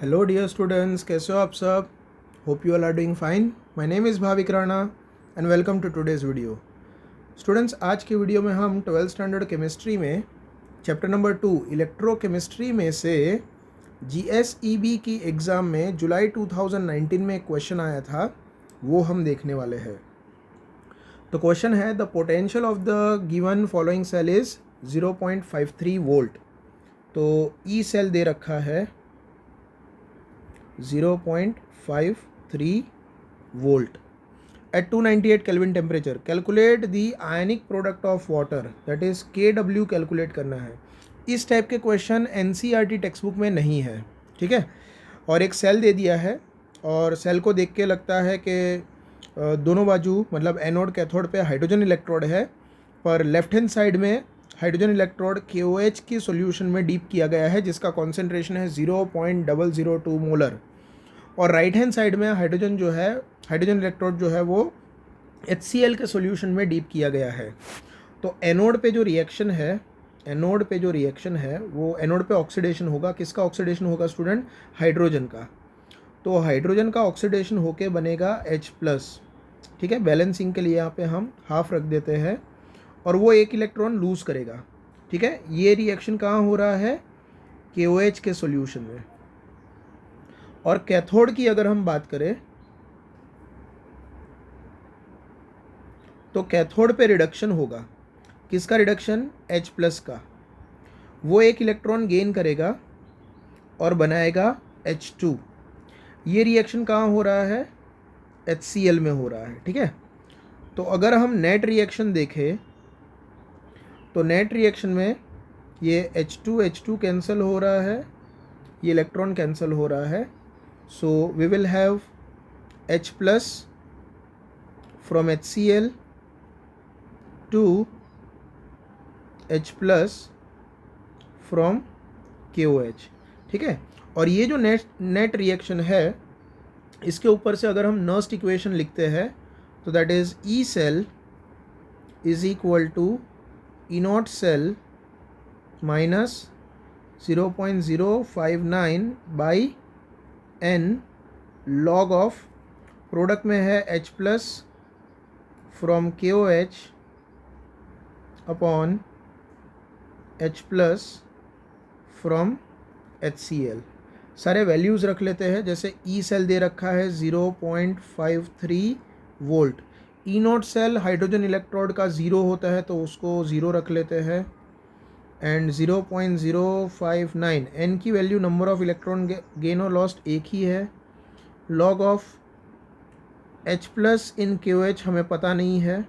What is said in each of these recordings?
Hello dear students, कैसे हो आप सब? Hope you all are doing fine. My name is Bhavik Rana and welcome to today's video. Students, आज की वीडियो में हम 12th स्टैंडर्ड केमिस्ट्री में चैप्टर नंबर 2 इलेक्ट्रोकेमिस्ट्री में से GSEB की एग्ज़ाम में जुलाई 2019 में एक क्वेश्चन आया था, वो हम देखने वाले हैं। तो क्वेश्चन है, the potential of the given following cell is 0.53 volt. तो ई सेल दे रखा है 0.53 volt at 298 Kelvin temperature. Calculate the ionic product of water, that is KW calculate करना है। इस टाइप के क्वेश्चन NCERT टेक्स्ट बुक में नहीं है, ठीक है। और एक सेल दे दिया है और सेल को देख के लगता है कि दोनों बाजू मतलब एनोड कैथोड पे हाइड्रोजन इलेक्ट्रोड है, पर लेफ्ट हैंड साइड में हाइड्रोजन इलेक्ट्रोड KOH की सॉल्यूशन में डीप किया गया है, जिसका कॉन्सेंट्रेशन है 0.002 मोलर। और राइट हैंड साइड में हाइड्रोजन इलेक्ट्रोड जो है वो HCl के सॉल्यूशन में डीप किया गया है। तो एनोड पे जो रिएक्शन है वो एनोड पे ऑक्सीडेशन होगा। किसका ऑक्सीडेशन होगा स्टूडेंट? हाइड्रोजन का। तो हाइड्रोजन का ऑक्सीडेशन होके बनेगा H+, ठीक है। बैलेंसिंग के लिए यहाँ पे हम हाफ रख देते हैं और वो एक इलेक्ट्रॉन लूज करेगा, ठीक है। ये रिएक्शन कहाँ हो रहा है? KOH के सॉल्यूशन में। और कैथोड की अगर हम बात करें तो कैथोड पे रिडक्शन होगा। किसका रिडक्शन? H+ का। वो एक इलेक्ट्रॉन गेन करेगा और बनाएगा H2। ये रिएक्शन कहाँ हो रहा है? HCl में हो रहा है, ठीक है। तो अगर हम नेट रिएक्शन देखें तो नेट रिएक्शन में ये H2 कैंसिल हो रहा है, ये इलेक्ट्रॉन कैंसिल हो रहा है। So we will have H+ from HCl to H+ from KOH, ठीक है। और ये जो नेट रिएक्शन है, इसके ऊपर से अगर हम नर्स्ट इक्वेशन लिखते हैं तो that is E cell is equal to E0 cell minus 0.059 by n log of product में है H+ from KOH upon H+ from HCl। सारे वैल्यूज़ रख लेते हैं। जैसे E सेल दे रखा है 0.53 volt. E0 cell hydrogen electrode का 0 होता है तो उसको 0 रख लेते हैं। एंड 0.059 n की value number of electron gain और लॉस्ट एक ही है। Log of H+ in KOH हमें पता नहीं है,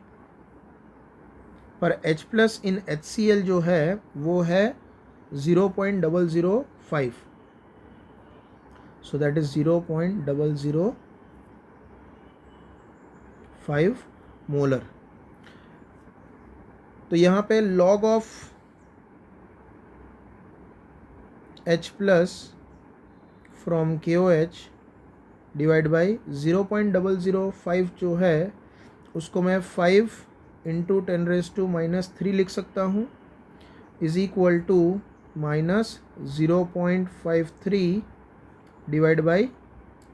पर H+ इन HCl जो है वो है 0.005। So that is 0.005 molar. तो यहाँ पे log of H+ from KOH divide by 0.005 जो है उसको मैं 5 इंटू 10⁻³ लिख सकता हूँ, is equal to minus 0.53 divide by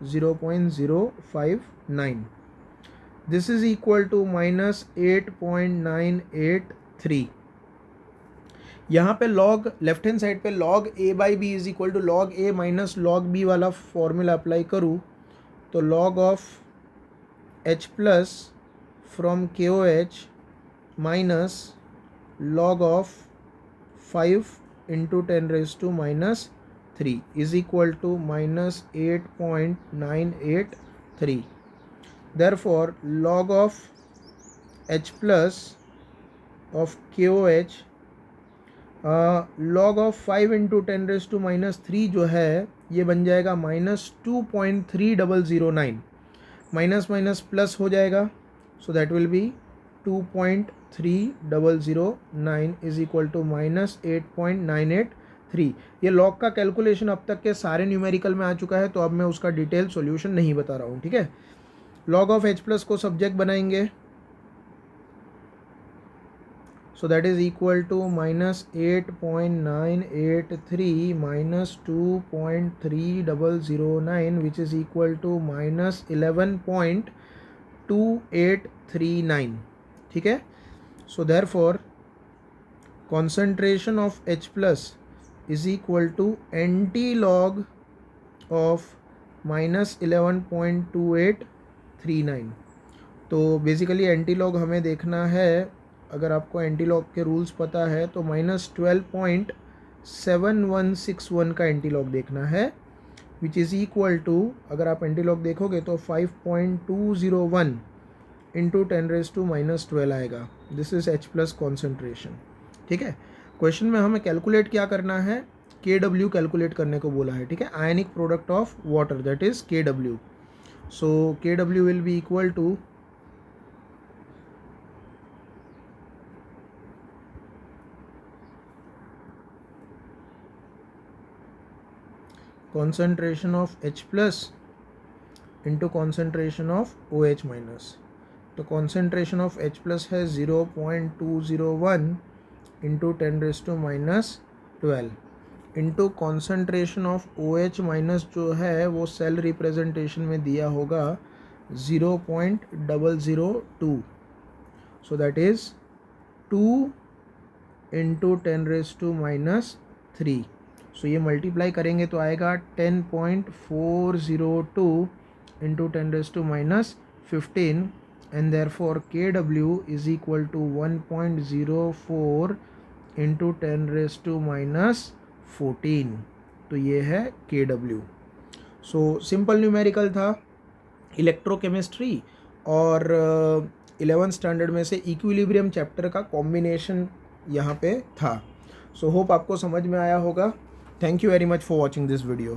0.059। This is equal to minus 8.983। यहाँ पे लॉग लेफ्ट हैंड साइड पे log A/B is equal to log A minus log B वाला फॉर्मूला अप्लाई करूँ तो log of H+ from KOH minus log of 5 into 10⁻³ is equal to minus 8.983। Therefore log of H+ of KOH log of 5 into 10⁻³ जो है ये बन जाएगा minus 2.3009। Minus minus plus हो जाएगा, so that will be 2.3009 is equal to minus 8.983। ये log का calculation अब तक के सारे न्यूमेरिकल में आ चुका है, तो अब मैं उसका डिटेल सॉल्यूशन नहीं बता रहा हूँ, ठीक है। लॉग ऑफ H+ को सब्जेक्ट बनाएंगे, So that is equal to minus 8.983 minus 2.3009, which is equal to minus 11.2839. ठीक है. So therefore concentration of H plus is equal to NT log of minus 11.2839. तो बेसिकली एंटी लॉग हमें देखना है, अगर आपको एंटी लॉग के रूल्स पता है तो माइनस 12.7161 का एंटी लॉग देखना है, विच इज़ इक्वल टू, अगर आप एंटी लॉग देखोगे तो 5.201 इंटू 10⁻⁻12 आएगा. This is H plus concentration. ठीक है. क्वेश्चन में हमें कैलकुलेट क्या करना है, KW कैलकुलेट करने को बोला है. ठीक है. Ionic product of water, that is KW. So KW will be equal to concentration of H plus into concentration of OH minus. तो concentration of H plus है 0.201 into 10⁻⁻12 into concentration of OH minus जो है वो cell representation में दिया होगा 0.002. So that is 2 into 10⁻³ सो ये multiply करेंगे तो आएगा 10.402 into 10⁻⁻15 and therefore KW is equal to 1.04 into 10⁻⁻14. तो ये है KW. सो सिंपल न्यूमेरिकल था, इलेक्ट्रोकेमिस्ट्री और 11th स्टैंडर्ड में से इक्विलिब्रियम चैप्टर का कॉम्बिनेशन यहाँ पे था. सो होप आपको समझ में आया होगा. Thank you very much for watching this video.